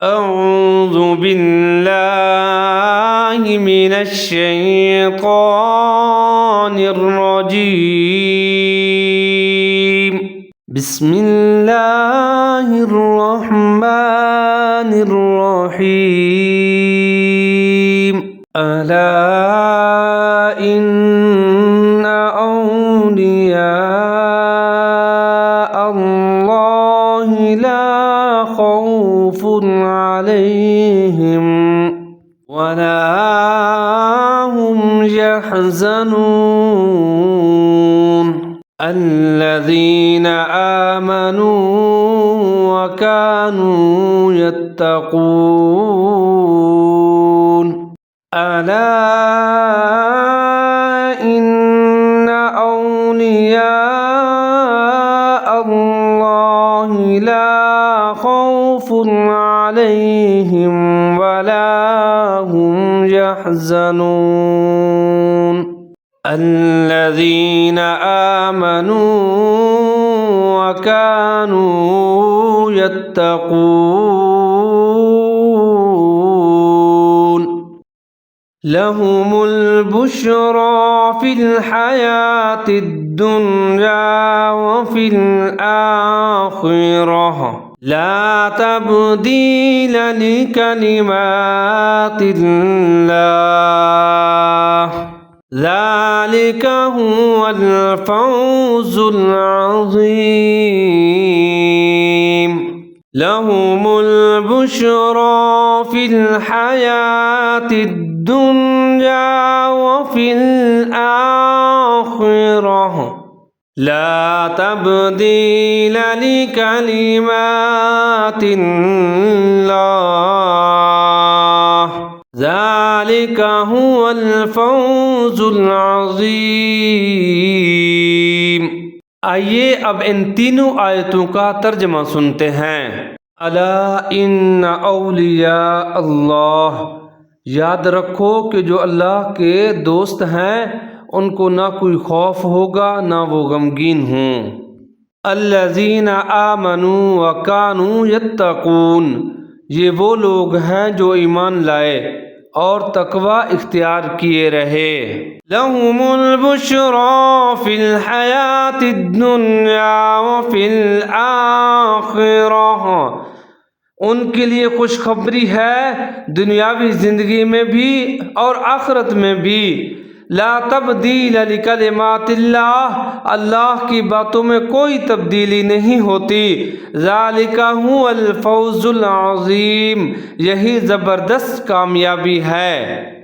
أعوذ بالله من الشيطان الرجيم بسم الله الرحمن الرحيم ألا إن أولياء الله لا خوف عليهم ولا هم يحزنون الذين آمنوا وكانوا يتقون ألا إن أولياء الله لا خوف عليهم ولا هم يحزنون الذين آمنوا وكانوا يتقون لهم البشرى في الحياة الدنيا وفي الآخرة لا تبديل لكلمات الله ذلك هو الفوز العظيم لهم البشرى في الحياة الدنيا وفي الآخرة لا تبديل لكلمات الله ذلك هو الفوز العظيम। आइए अब इन तीनों आयतों का तर्जमा सुनते हैं। अला इन्ना औलिया अल्लाह, याद रखो कि जो अल्लाह के दोस्त हैं उनको ना कोई खौफ होगा ना वो गमगीन हों। अल्लज़ीना आमनू व कानू यत्तकून, ये वो लोग हैं जो ईमान लाए और तकवा इख्तियार किए रहे। लहुमुल बुशरा फिल हयातिद दुन्या व फिल आखिरह, उनके लिए खुशखबरी है दुनियावी ज़िंदगी में भी और आखिरत में भी। ला तब्दील लिकलिमातिल्लाह, अल्लाह की बातों में कोई तब्दीली नहीं होती। ज़ालिका हुवल फौज़ुल अज़ीम, यही ज़बरदस्त कामयाबी है।